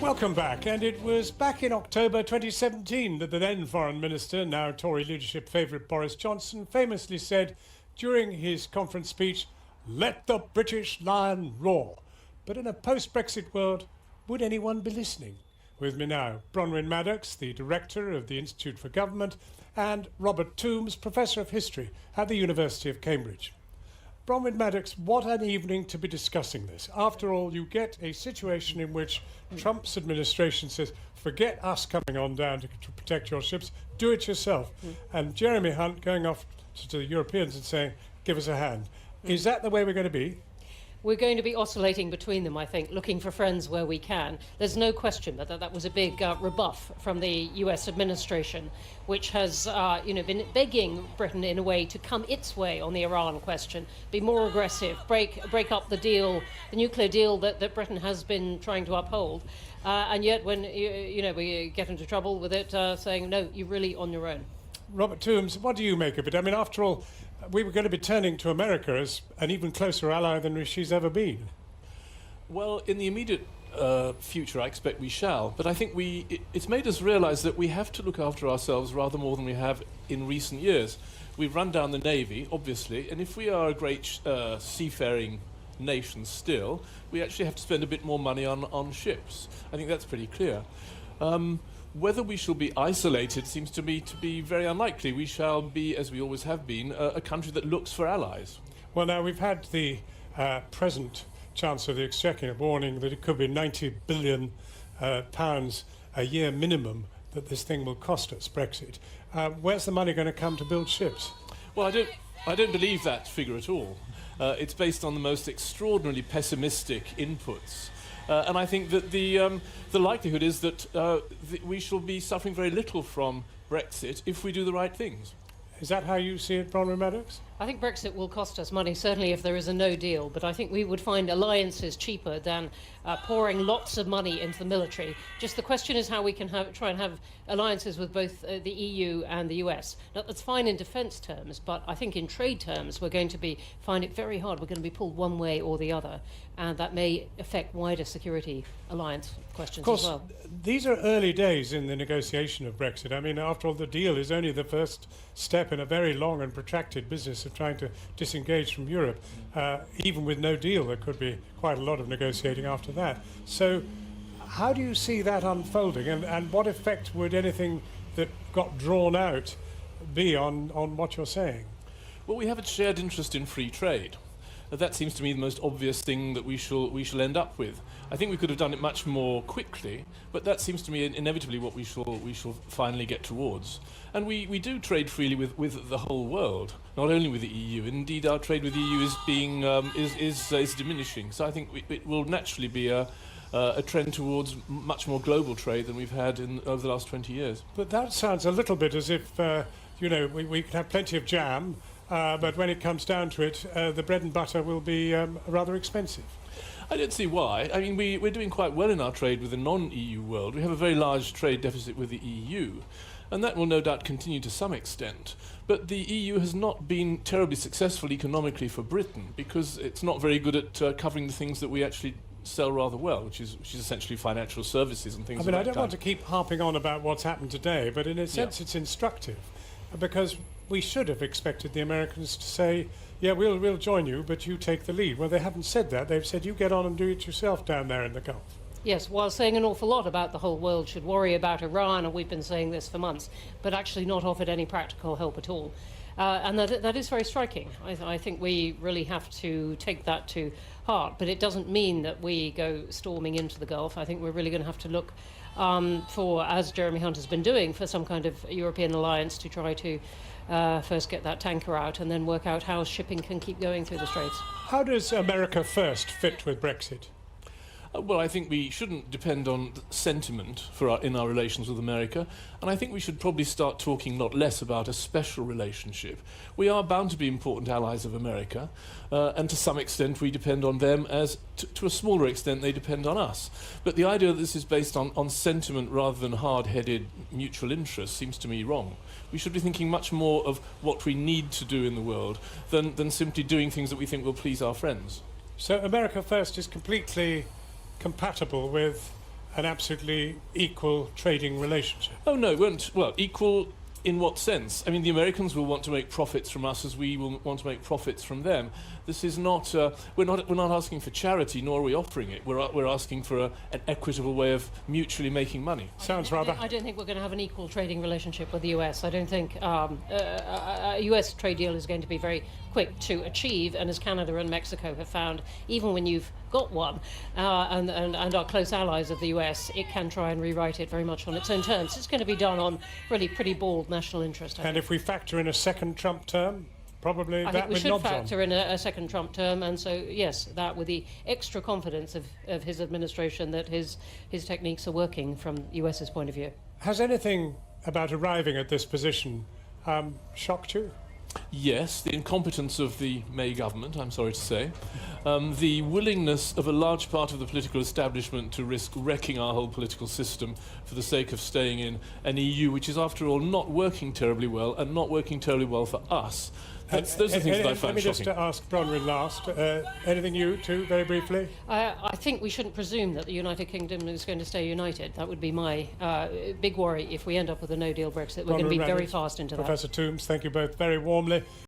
Welcome back. And it was back in October 2017 that the then Foreign Minister, now Tory leadership favourite Boris Johnson, famously said during his conference speech, "Let the British lion roar." But in a post-Brexit world, would anyone be listening? With me now, Bronwen Maddox, the Director of the Institute for Government, and Robert Toombs, Professor of History at the University of Cambridge. Bronwen Maddox, what an evening to be discussing this. After all, you get a situation in which Trump's administration says, forget us coming on down to protect your ships, do it yourself. And Jeremy Hunt going off to the Europeans and saying, give us a hand. Is that the way we're going to be? We're going to be oscillating between them, I think, looking for friends where we can. There's no question that was a big rebuff from the US administration, which has been begging Britain, in a way, to come its way on the Iran question, be more aggressive, break up the deal, the nuclear deal that Britain has been trying to uphold. And yet, when we get into trouble with it, saying, no, you're really on your own. Robert Toombs, what do you make of it? I mean, after all, we were going to be turning to America as an even closer ally than she's ever been. Well, in the immediate future, I expect we shall. But I think it's made us realise that we have to look after ourselves rather more than we have in recent years. We've run down the Navy, obviously, and if we are a great seafaring nation still, we actually have to spend a bit more money on ships. I think that's pretty clear. Whether we shall be isolated seems to me to be very unlikely. We shall be, as we always have been, a country that looks for allies. Well, now, we've had the present Chancellor of the Exchequer warning that it could be £90 billion a year minimum that this thing will cost us, Brexit. Where's the money going to come to build ships? Well, I don't believe that figure at all. It's based on the most extraordinarily pessimistic inputs. And I think that the likelihood is that we shall be suffering very little from Brexit if we do the right things. Is that how you see it, Bronwen Maddox? I think Brexit will cost us money, certainly if there is a no deal, but I think we would find alliances cheaper than pouring lots of money into the military. Just the question is how we can try and have alliances with both the EU and the US. Now, that's fine in defence terms, but I think in trade terms we're going to find it very hard. We're going to be pulled one way or the other, and that may affect wider security alliance questions as well. Of course, these are early days in the negotiation of Brexit. I mean, after all, the deal is only the first step in a very long and protracted business of trying to disengage from Europe. Even with no deal, there could be quite a lot of negotiating after that. So how do you see that unfolding, and what effect would anything that got drawn out be on what you're saying? Well, we have a shared interest in free trade. That seems to me the most obvious thing that we shall end up with. I think we could have done it much more quickly, but that seems to me inevitably what we shall finally get towards. And we do trade freely with the whole world, not only with the EU. Indeed, our trade with the EU is diminishing. So I think it will naturally be a trend towards much more global trade than we've had over the last 20 years. But that sounds a little bit as if we can have plenty of jam. But when it comes down to it, the bread and butter will be rather expensive. I don't see why. I mean, we're doing quite well in our trade with the non-EU world. We have a very large trade deficit with the EU, and that will no doubt continue to some extent. But the EU has not been terribly successful economically for Britain because it's not very good at covering the things that we actually sell rather well, which is essentially financial services and things of that kind. I don't want to keep harping on about what's happened today, but in a sense it's instructive, because we should have expected the Americans to say, yeah, we'll join you, but you take the lead. Well, they haven't said that. They've said, you get on and do it yourself down there in the Gulf. Yes, while saying an awful lot about the whole world should worry about Iran, and we've been saying this for months, but actually not offered any practical help at all. And that is very striking. I think we really have to take that to heart, but it doesn't mean that we go storming into the Gulf. I think we're really going to have to look for, as Jeremy Hunt has been doing, for some kind of European alliance to try to first get that tanker out and then work out how shipping can keep going through the Straits. How does America First fit with Brexit? Well, I think we shouldn't depend on sentiment in our relations with America, and I think we should probably start talking not less about a special relationship. We are bound to be important allies of America, and to some extent we depend on them, as to a smaller extent they depend on us. But the idea that this is based on sentiment rather than hard-headed mutual interest seems to me wrong. We should be thinking much more of what we need to do in the world than simply doing things that we think will please our friends. So America First is completely compatible with an absolutely equal trading relationship? Oh no, it won't. Well, equal in what sense? I mean, the Americans will want to make profits from us as we will want to make profits from them. This is not. We're not asking for charity, nor are we offering it. We're asking for an equitable way of mutually making money. Sounds rather. I don't think we're going to have an equal trading relationship with the US. I don't think a US trade deal is going to be very quick to achieve, and as Canada and Mexico have found, even when you've got one and are close allies of the US, it can try and rewrite it very much on its own terms. It's going to be done on really pretty bald national interest. And if we factor in a second Trump term, probably I that think we would should nod on. factor in a second Trump term, and so yes, that with the extra confidence of his administration that his techniques are working from the US's point of view. Has anything about arriving at this position shocked you? Yes, the incompetence of the May government, I'm sorry to say, the willingness of a large part of the political establishment to risk wrecking our whole political system for the sake of staying in an EU which is, after all, not working terribly well, and not working terribly well for us. Those are things that I find Let me shocking. just ask Bronwen last. Anything you two, very briefly? I think we shouldn't presume that the United Kingdom is going to stay united. That would be my big worry if we end up with a no-deal Brexit. We're going to be Bronwen very Maddox, fast into that. Professor Toombs, thank you both very warmly.